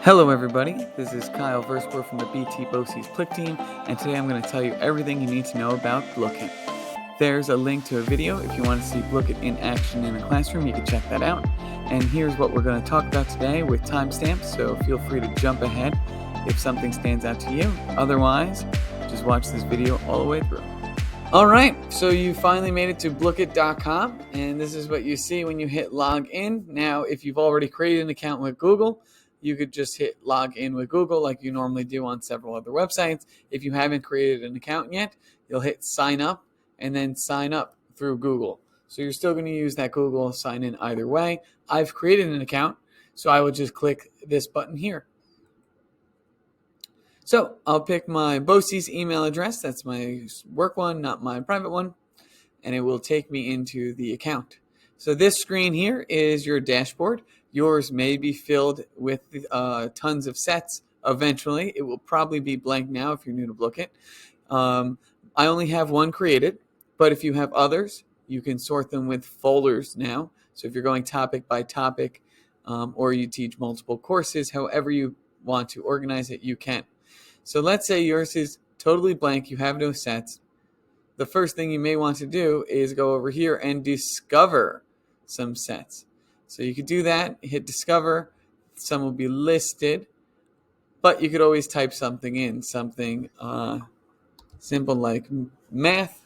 Hello everybody, this is Kyle Verspor from the BT BOCES Plick team, and today I'm going to tell you everything you need to know about Blooket. There's a link to a video if you want to see Blooket in action in a classroom, you can check that out. And here's what we're going to talk about today with timestamps, so feel free to jump ahead if something stands out to you. Otherwise, just watch this video all the way through. Alright, so you finally made it to Blooket.com, and this is what you see when you hit log in. Now, if you've already created an account with Google, you could just hit log in with Google like you normally do on several other websites. If you haven't created an account yet, you'll hit sign up and then sign up through Google. So you're still going to use that Google sign in either way. I've created an account, so I will just click this button here. So I'll pick my BOCES email address. That's my work one, not my private one. And it will take me into the account. So this screen here is your dashboard. Yours may be filled with tons of sets eventually. It will probably be blank now if you're new to Blooket. I only have one created, but if you have others, you can sort them with folders now. So if you're going topic by topic, or you teach multiple courses, however you want to organize it, you can. So let's say yours is totally blank, you have no sets. The first thing you may want to do is go over here and discover some sets. So you could do that, hit discover, some will be listed, but you could always type something in, something simple like math.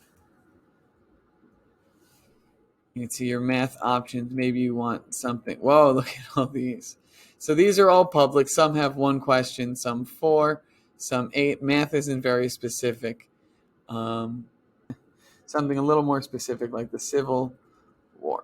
You can see your math options. Maybe you want something. Whoa, look at all these. So these are all public. Some have one question, some 4, some 8. Math isn't very specific. Something a little more specific like the Civil War.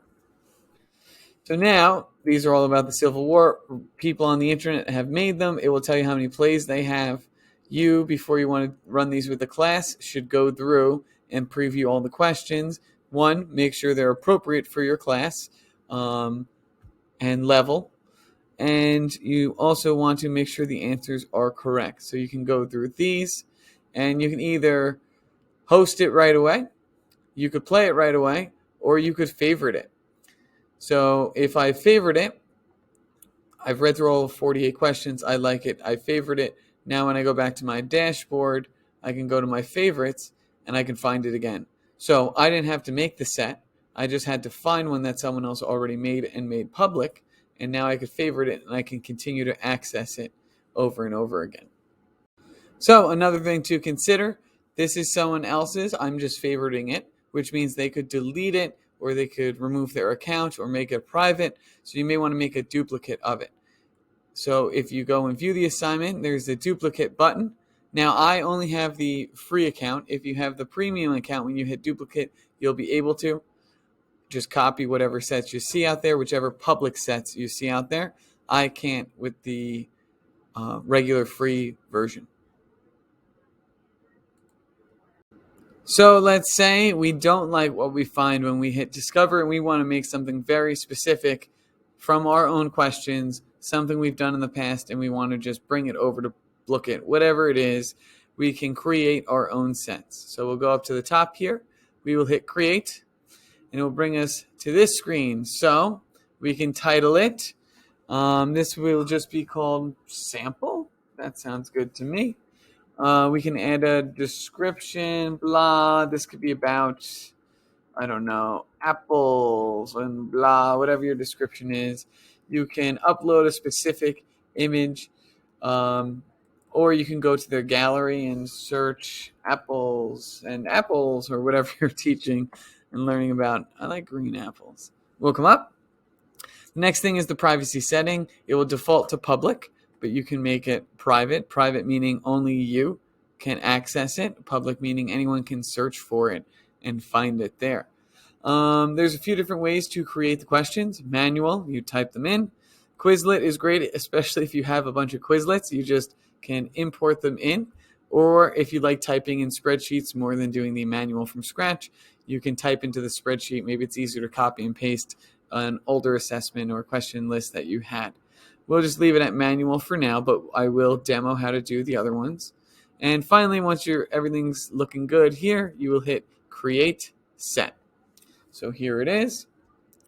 So now, these are all about the Civil War. People on the internet have made them. It will tell you how many plays they have. You, before you want to run these with the class, should go through and preview all the questions. 1, make sure they're appropriate for your class and level. And you also want to make sure the answers are correct. So you can go through these, and you can either host it right away, you could play it right away, or you could favorite it. So if I favorite it, I've read through all 48 questions. I like it. I favorite it. Now when I go back to my dashboard, I can go to my favorites and I can find it again. So I didn't have to make the set. I just had to find one that someone else already made and made public. And now I could favorite it and I can continue to access it over and over again. So another thing to consider, this is someone else's. I'm just favoriting it, which means they could delete it, or they could remove their account or make it private. So you may want to make a duplicate of it. So if you go and view the assignment, there's a duplicate button. Now I only have the free account. If you have the premium account, when you hit duplicate, you'll be able to just copy whatever sets you see out there, whichever public sets you see out there. I can't with the regular free version. So let's say we don't like what we find when we hit discover and we want to make something very specific from our own questions, something we've done in the past, and we want to just bring it over to Blooket. Whatever it is, we can create our own sets. So we'll go up to the top here. We will hit create, and it will bring us to this screen. So we can title it. This will just be called sample. That sounds good to me. We can add a description, blah. This could be about, I don't know, apples and blah, whatever your description is. You can upload a specific image, or you can go to their gallery and search apples or whatever you're teaching and learning about. I like green apples. Will come up. The next thing is the privacy setting. It will default to public, but you can make it private. Private meaning only you can access it. Public meaning anyone can search for it and find it there. There's a few different ways to create the questions. Manual, you type them in. Quizlet is great, especially if you have a bunch of Quizlets. You just can import them in. Or if you like typing in spreadsheets more than doing the manual from scratch, you can type into the spreadsheet. Maybe it's easier to copy and paste an older assessment or question list that you had. We'll just leave it at manual for now, but I will demo how to do the other ones. And finally, once everything's looking good here, you will hit create set. So here it is.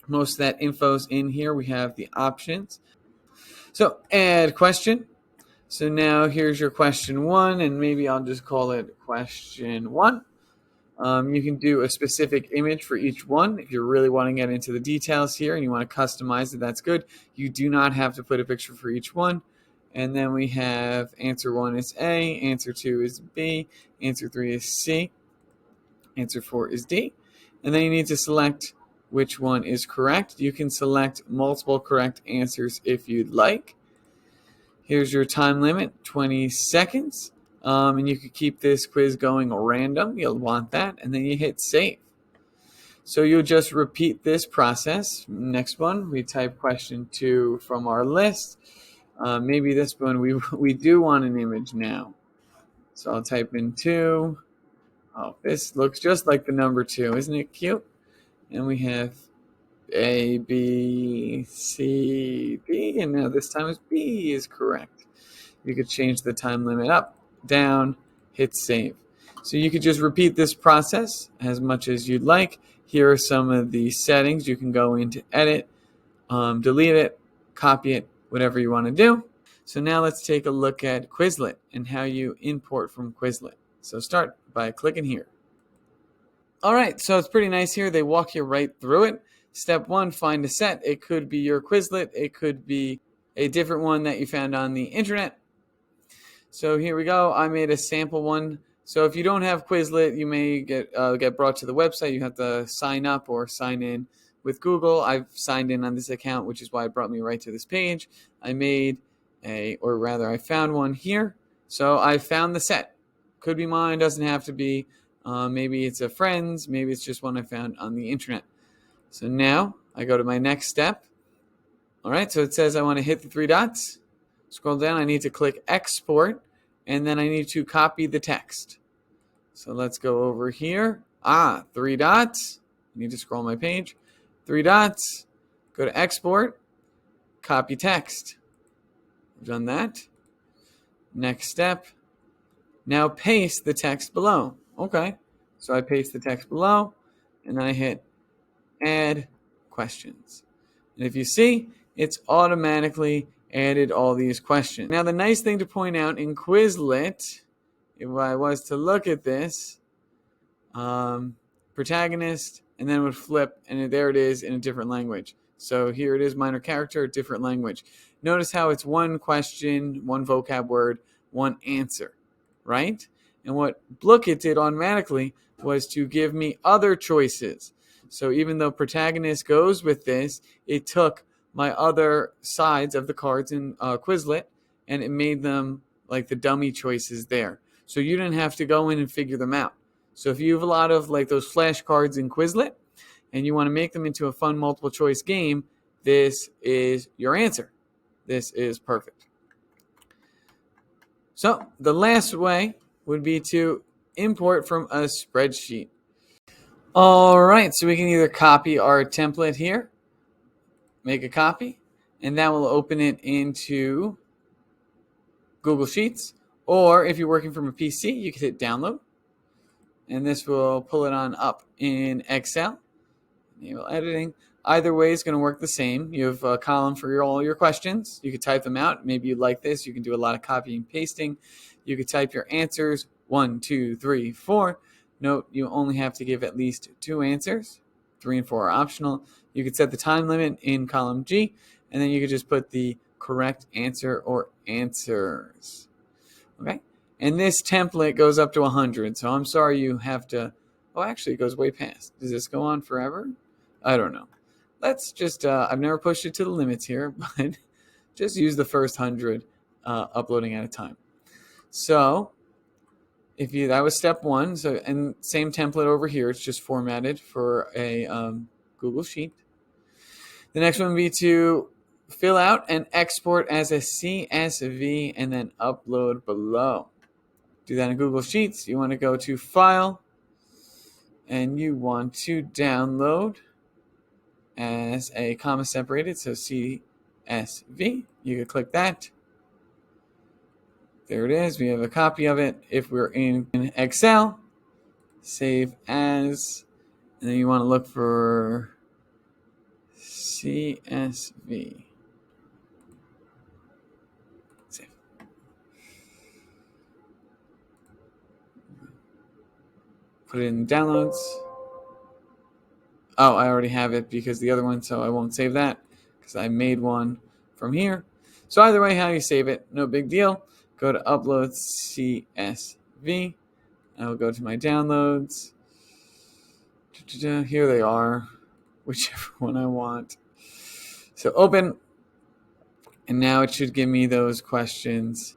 Most of that info's in here. We have the options. So add question. So now here's your question 1, and maybe I'll just call it question 1. You can do a specific image for each one. If you really want to get into the details here and you want to customize it, that's good. You do not have to put a picture for each one. And then we have answer 1 is A, answer 2 is B, answer 3 is C, answer 4 is D. And then you need to select which one is correct. You can select multiple correct answers if you'd like. Here's your time limit, 20 seconds. And you could keep this quiz going random. You'll want that. And then you hit save. So you'll just repeat this process. Next one, we type question 2 from our list. Maybe this one, we do want an image now. So I'll type in 2. Oh, this looks just like the number 2. Isn't it cute? And we have A, B, C, D. And now this time B is correct. You could change the time limit up, down, hit save. So you could just repeat this process as much as you'd like. Here are some of the settings. You can go into edit, delete it, copy it, whatever you want to do. So now let's take a look at Quizlet and how you import from Quizlet. So start by clicking here. All right, so it's pretty nice here. They walk you right through it. Step 1, find a set. It could be your Quizlet. It could be a different one that you found on the internet. So here we go. I made a sample one. So if you don't have Quizlet, you may get brought to the website. You have to sign up or sign in with Google. I've signed in on this account, which is why it brought me right to this page. I found one here. So I found the set. Could be mine, doesn't have to be. Maybe it's a friend's, maybe it's just one I found on the internet. So now I go to my next step. All right, so it says I want to hit the 3 dots. Scroll down, I need to click export, and then I need to copy the text. So let's go over here. 3 dots. I need to scroll my page. 3 dots. Go to export, copy text. I've done that. Next step. Now paste the text below. Okay, so I paste the text below, and then I hit add questions. And if you see, it's automatically added all these questions. Now the nice thing to point out in Quizlet, if I was to look at this, protagonist, and then would flip, and there it is in a different language. So here it is, minor character, different language. Notice how it's 1 question, 1 vocab word, 1 answer, right? And what Blooket did automatically was to give me other choices. So even though protagonist goes with this, it took my other sides of the cards in Quizlet, and it made them like the dummy choices there. So you didn't have to go in and figure them out. So if you have a lot of like those flashcards in Quizlet, and you want to make them into a fun multiple choice game, this is your answer. This is perfect. So the last way would be to import from a spreadsheet. All right, so we can either copy our template here, make a copy, and that will open it into Google Sheets. Or if you're working from a PC, you can hit download, and this will pull it on up in Excel. Enable editing. Either way is going to work the same. You have a column for all your questions. You could type them out. Maybe you like this. You can do a lot of copying and pasting. You could type your answers 1, 2, 3, 4. Note you only have to give at least 2 answers. 3 and 4 are optional. You could set the time limit in column G, and then you could just put the correct answer or answers. Okay? And this template goes up to 100, so I'm sorry you have to... Oh, actually, it goes way past. Does this go on forever? I don't know. Let's just... I've never pushed it to the limits here, but just use the first 100 uploading at a time. So... that was step 1. So, and same template over here. It's just formatted for a Google Sheet. The next one would be to fill out and export as a CSV and then upload below. Do that in Google Sheets. You want to go to File, and you want to download as a comma separated, so CSV. You can click that. There it is. We have a copy of it. If we're in Excel, save as, and then you want to look for CSV. Save. put it in downloads. Oh, I already have it because the other one, so I won't save that because I made one from here. So either way, how you save it, no big deal. Go to upload CSV. I will go to my downloads. Here they are, whichever one I want. So open, and now it should give me those questions.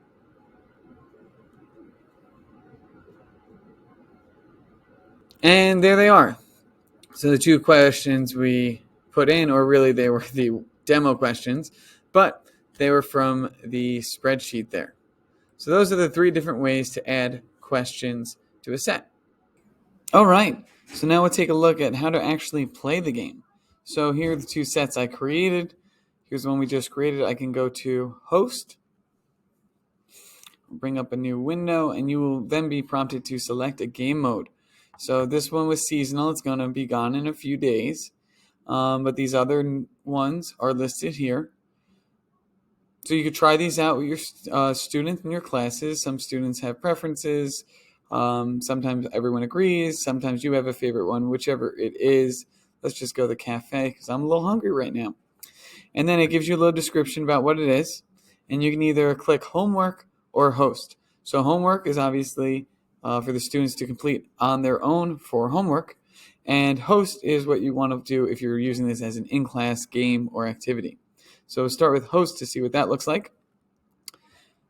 And there they are. So the two questions we put in, or really they were the demo questions, but they were from the spreadsheet there. So those are the three different ways to add questions to a set. All right, so now we'll take a look at how to actually play the game. So here are the two sets I created. Here's the one we just created. I can go to host, bring up a new window, and you will then be prompted to select a game mode. So this one was seasonal. It's going to be gone in a few days. But these other ones are listed here. So you could try these out with your students in your classes. Some students have preferences. Sometimes everyone agrees. Sometimes you have a favorite one, whichever it is. Let's just go to the cafe because I'm a little hungry right now. And then it gives you a little description about what it is. And you can either click homework or host. So homework is obviously for the students to complete on their own for homework. And host is what you want to do if you're using this as an in-class game or activity. So start with host to see what that looks like.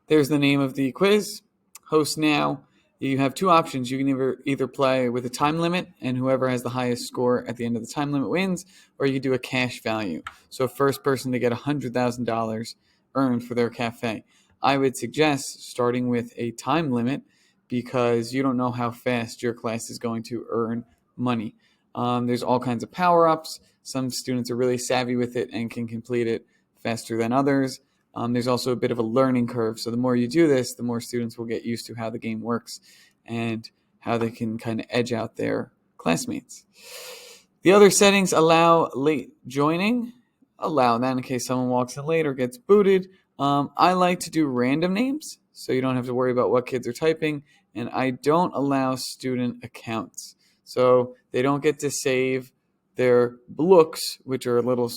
There's the name of the quiz. Host now. You have two options. You can either play with a time limit, and whoever has the highest score at the end of the time limit wins, or you can do a cash value. So first person to get $100,000 earned for their cafe. I would suggest starting with a time limit because you don't know how fast your class is going to earn money. There's all kinds of power-ups. Some students are really savvy with it and can complete it faster than others. There's also a bit of a learning curve. So the more you do this, the more students will get used to how the game works and how they can kind of edge out their classmates. The other settings allow late joining. Allow that in case someone walks in late or gets booted. I like to do random names, so you don't have to worry about what kids are typing. And I don't allow student accounts. So they don't get to save their blooks, which are little,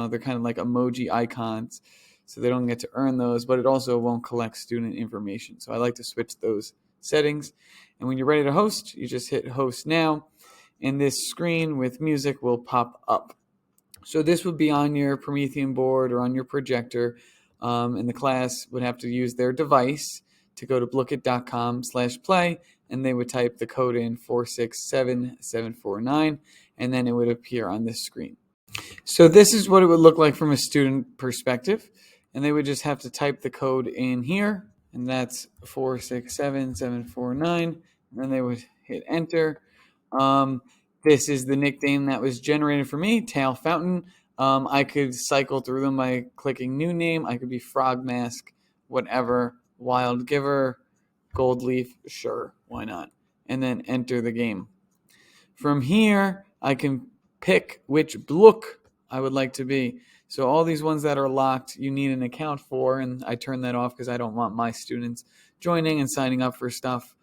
they're kind of like emoji icons. So they don't get to earn those, but it also won't collect student information. So I like to switch those settings. And when you're ready to host, you just hit host now. And this screen with music will pop up. So this would be on your Promethean board or on your projector. And the class would have to use their device to go to blooket.com/play. And they would type the code in 467749. And then it would appear on this screen. So this is what it would look like from a student perspective. And they would just have to type the code in here, and that's 467749. And then they would hit enter. This is the nickname that was generated for me, Tail Fountain. I could cycle through them by clicking new name. I could be Frog Mask, whatever, Wild Giver, Gold Leaf, sure, why not? And then enter the game. From here, I can pick which blook I would like to be. So all these ones that are locked, you need an account for, and I turn that off because I don't want my students joining and signing up for stuff.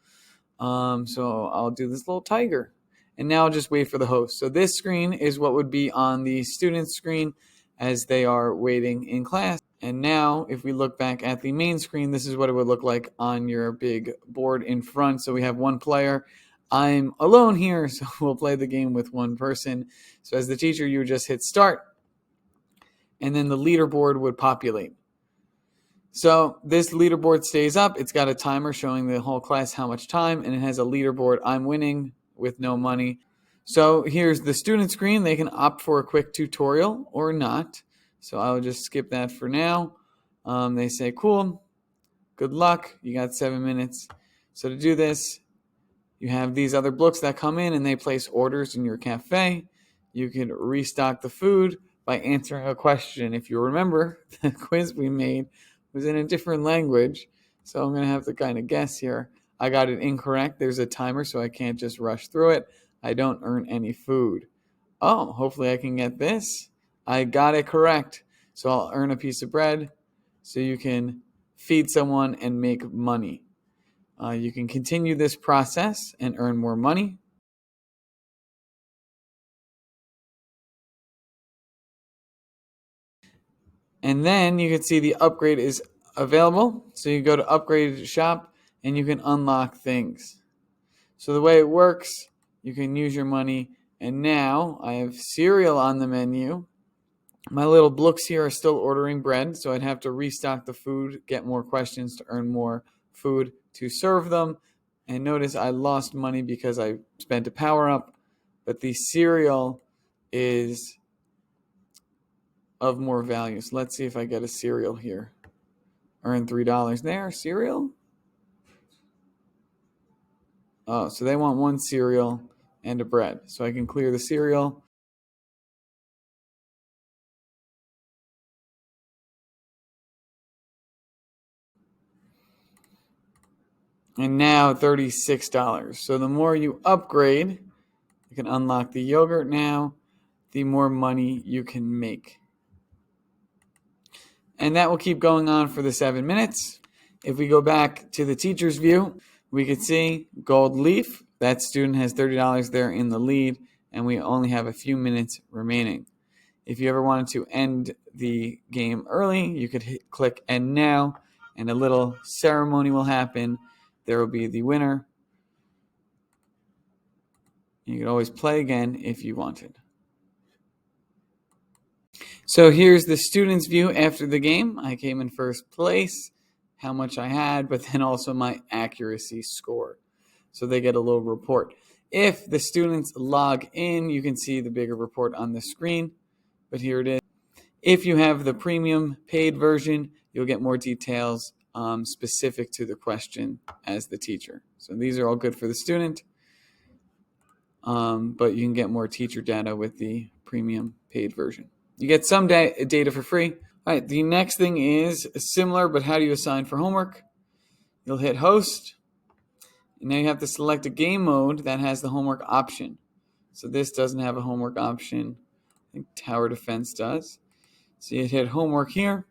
So I'll do this little tiger. And now I'll just wait for the host. So this screen is what would be on the student's screen as they are waiting in class. And now if we look back at the main screen, this is what it would look like on your big board in front. So we have one player. I'm alone here, so we'll play the game with one person. So as the teacher, you would just hit start, and then the leaderboard would populate. So this leaderboard stays up. It's got a timer showing the whole class how much time, and it has a leaderboard. I'm winning with no money. So here's the student screen. They can opt for a quick tutorial or not. So I'll just skip that for now. They say, cool, good luck. You got 7 minutes. So to do this, you have these other blocks that come in and they place orders in your cafe. You can restock the food by answering a question. If you remember, the quiz we made was in a different language, so I'm going to have to kind of guess here. I got it incorrect. There's a timer, so I can't just rush through it. I don't earn any food. Oh, hopefully I can get this. I got it correct, so I'll earn a piece of bread so you can feed someone and make money. You can continue this process and earn more money. And then you can see the upgrade is available. So you go to upgrade shop and you can unlock things. So the way it works, you can use your money. And now I have cereal on the menu. My little blooks here are still ordering bread, so I'd have to restock the food, get more questions to earn more food to serve them. And notice I lost money because I spent a power up, but the cereal is of more value. So let's see if I get a cereal here. Earn $3 there. Cereal? Oh, so they want one cereal and a bread. So I can clear the cereal. And now $36. So the more you upgrade, you can unlock the yogurt now, the more money you can make. And that will keep going on for the 7 minutes. If we go back to the teacher's view, we could see gold leaf. That student has $30 there in the lead, and we only have a few minutes remaining. If you ever wanted to end the game early, you could click end now, and a little ceremony will happen. There will be the winner. You can always play again if you wanted. So here's the student's view after the game. I came in first place, how much I had, but then also my accuracy score. So they get a little report. If the students log in, you can see the bigger report on the screen, but here it is. If you have the premium paid version, you'll get more details specific to the question as the teacher. So these are all good for the student, but you can get more teacher data with the premium paid version. You get some data for free. All right, the next thing is similar, but how do you assign for homework? You'll hit host, and now you have to select a game mode that has the homework option. So this doesn't have a homework option. I think Tower Defense does. So you hit homework here.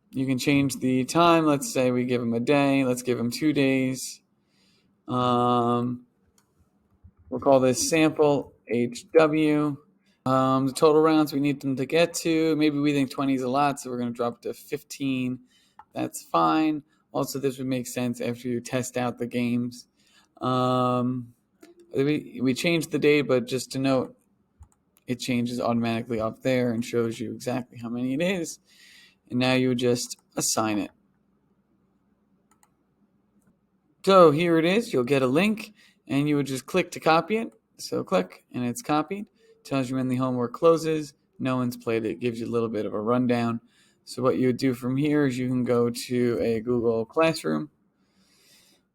You can change the time. Let's say we give them a day. Let's give them 2 days. We'll call this sample HW. The total rounds we need them to get to, maybe we think 20 is a lot, so we're going to drop it to 15. That's fine. Also, this would make sense after you test out the games. We changed the date, but just to note, it changes automatically up there and shows you exactly how many it is. And now you would just assign it. So here it is. You'll get a link, and you would just click to copy it. So click, and it's copied. Tells you when the homework closes. No one's played it. Gives you a little bit of a rundown. So what you would do from here is you can go to a Google Classroom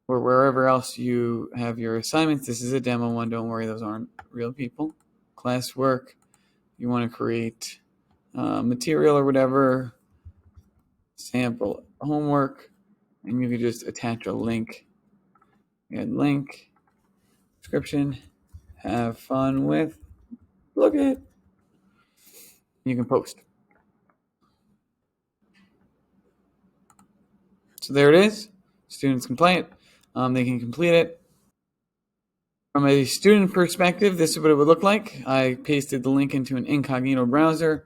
or wherever else you have your assignments. This is a demo one. Don't worry, those aren't real people. Classwork. You want to create material or whatever. Sample homework. And you can just attach a link. Add link. Description. Have fun with Blooket. You can post. So there it is. Students can play it. They can complete it. From a student perspective, this is what it would look like. I pasted the link into an incognito browser.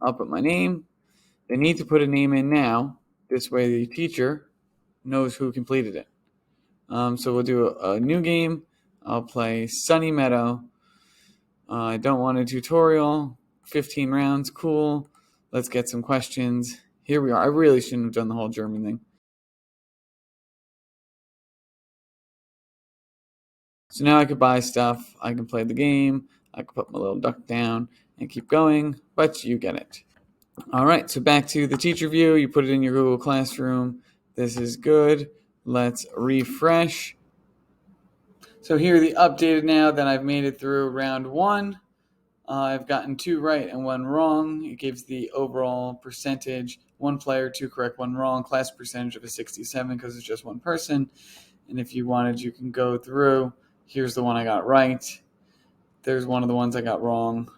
I'll put my name. They need to put a name in now. This way the teacher knows who completed it. So we'll do a new game. I'll play Sunny Meadow. I don't want a tutorial. 15 rounds. Cool. Let's get some questions. Here we are. I really shouldn't have done the whole German thing. So now I could buy stuff. I can play the game. I can put my little duck down and keep going, but you get it. All right, so back to the teacher view. You put it in your Google Classroom. This is good. Let's refresh. So here are the updated now that I've made it through round 1. I've gotten 2 right and 1 wrong. It gives the overall percentage. 1 player, 2 correct, 1 wrong. Class percentage of a 67 because it's just 1 person. And if you wanted, you can go through. Here's the one I got right. There's one of the ones I got wrong.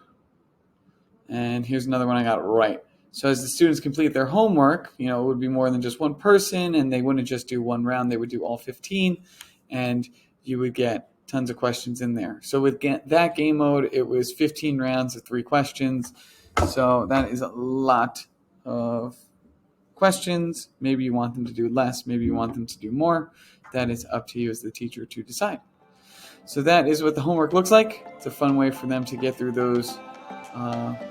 And here's another one I got right. So as the students complete their homework, it would be more than just 1 person, and they wouldn't just do 1 round. They would do all 15, and you would get tons of questions in there. So with that game mode, it was 15 rounds of 3 questions. So that is a lot of questions. Maybe you want them to do less, maybe you want them to do more. That is up to you as the teacher to decide. So that is what the homework looks like. It's a fun way for them to get through those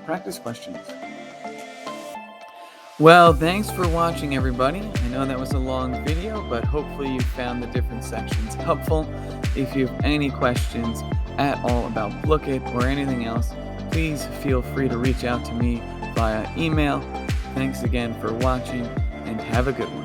practice questions. Well, thanks for watching, everybody. I know that was a long video, but hopefully you found the different sections helpful. If you have any questions at all about Blooket or anything else, please feel free to reach out to me via email. Thanks again for watching, and have a good one.